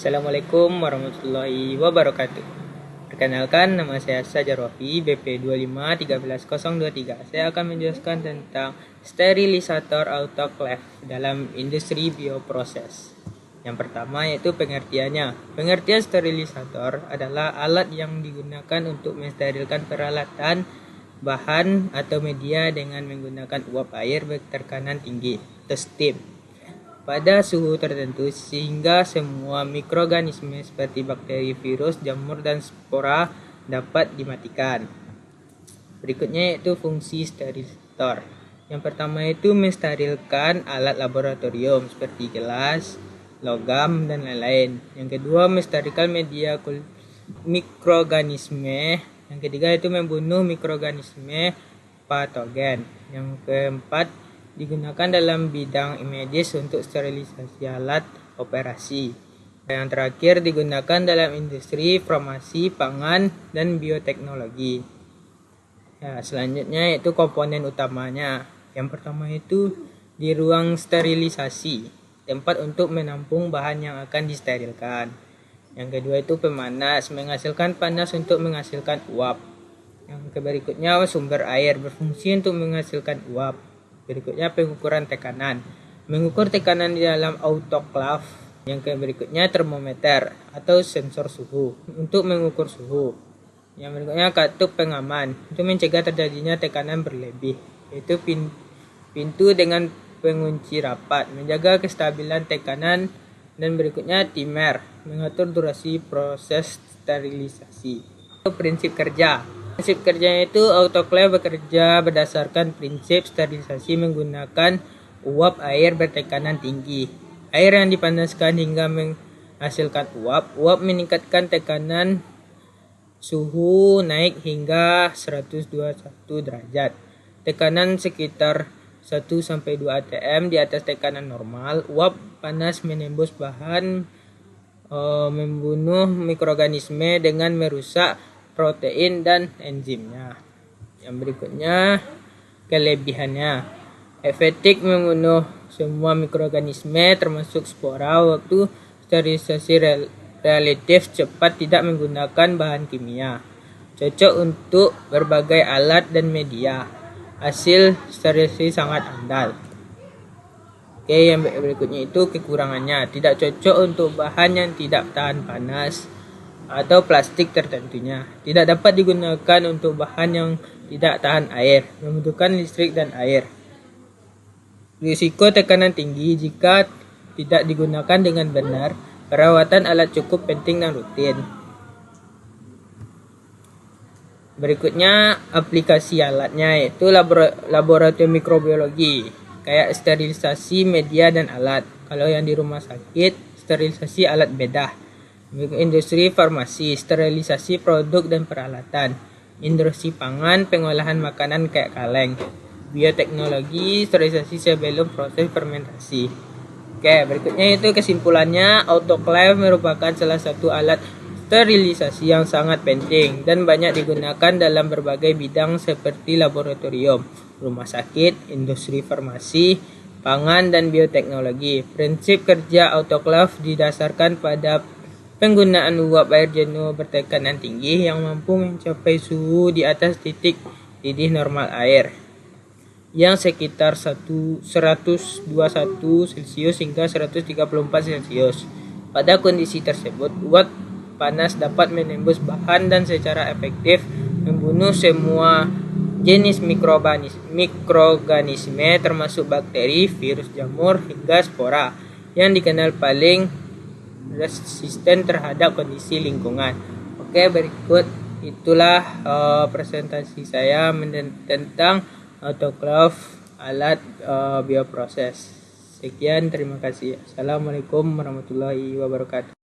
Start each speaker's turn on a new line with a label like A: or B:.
A: Assalamualaikum warahmatullahi wabarakatuh. Perkenalkan, nama saya Sajar Wafi, BP 2513023. Saya akan menjelaskan tentang sterilisator autoclave dalam industri bioproses. Yang pertama yaitu pengertiannya. Pengertian sterilisator adalah alat yang digunakan untuk mensterilkan peralatan, bahan atau media dengan menggunakan uap air bertekanan tinggi atau steam pada suhu tertentu sehingga semua mikroorganisme seperti bakteri, virus, jamur, dan spora dapat dimatikan. Berikutnya yaitu fungsi sterilisator. Yang pertama itu mensterilkan alat laboratorium seperti gelas, logam, dan lain-lain. Yang kedua mensterilkan media mikroorganisme. Yang ketiga itu membunuh mikroorganisme patogen. Yang keempat digunakan dalam bidang medis untuk sterilisasi alat operasi. Yang terakhir digunakan dalam industri farmasi, pangan, dan bioteknologi. Selanjutnya yaitu komponen utamanya. Yang pertama itu di ruang sterilisasi, tempat untuk menampung bahan yang akan disterilkan. Yang kedua itu pemanas, menghasilkan panas untuk menghasilkan uap. Yang berikutnya sumber air, berfungsi untuk menghasilkan uap. Berikutnya pengukuran tekanan, mengukur tekanan di dalam autoclave. Yang berikutnya termometer atau sensor suhu untuk mengukur suhu. Yang berikutnya katup pengaman untuk mencegah terjadinya tekanan berlebih, yaitu pintu dengan pengunci rapat menjaga kestabilan tekanan. Dan berikutnya timer, mengatur durasi proses sterilisasi. Prinsip kerja. Prinsip kerjanya itu autoclave bekerja berdasarkan prinsip sterilisasi menggunakan uap air bertekanan tinggi. Air yang dipanaskan hingga menghasilkan uap. Uap meningkatkan tekanan, suhu naik hingga 121 derajat. Tekanan sekitar 1-2 atm di atas tekanan normal. Uap panas menembus bahan, membunuh mikroorganisme dengan merusak protein dan enzimnya. Yang berikutnya kelebihannya, efektif membunuh semua mikroorganisme termasuk spora. Waktu sterilisasi relatif cepat, tidak menggunakan bahan kimia, cocok untuk berbagai alat dan media. Hasil sterilisasi sangat andal. Yang berikutnya itu kekurangannya, tidak cocok untuk bahan yang tidak tahan panas atau plastik tertentunya. Tidak dapat digunakan untuk bahan yang tidak tahan air, membutuhkan listrik dan air. Risiko tekanan tinggi jika tidak digunakan dengan benar. Perawatan alat cukup penting dan rutin. Berikutnya aplikasi alatnya yaitu laboratorium mikrobiologi, kayak sterilisasi media dan alat. Kalau yang di rumah sakit, sterilisasi alat bedah. Industri farmasi, sterilisasi produk dan peralatan. Industri pangan, pengolahan makanan kayak kaleng. Bioteknologi, sterilisasi sebelum proses fermentasi. Berikutnya itu kesimpulannya, autoclave merupakan salah satu alat sterilisasi yang sangat penting dan banyak digunakan dalam berbagai bidang seperti laboratorium, rumah sakit, industri farmasi, pangan, dan bioteknologi. Prinsip kerja autoclave didasarkan pada penggunaan uap air jenuh bertekanan tinggi yang mampu mencapai suhu di atas titik didih normal air yang sekitar 121 Celcius hingga 134 Celcius. Pada kondisi tersebut, uap panas dapat menembus bahan dan secara efektif membunuh semua jenis mikroorganisme termasuk bakteri, virus, jamur, hingga spora yang dikenal paling resisten terhadap kondisi lingkungan. Berikut itulah presentasi saya tentang autoclave alat bioproses. Sekian, terima kasih. Assalamualaikum warahmatullahi wabarakatuh.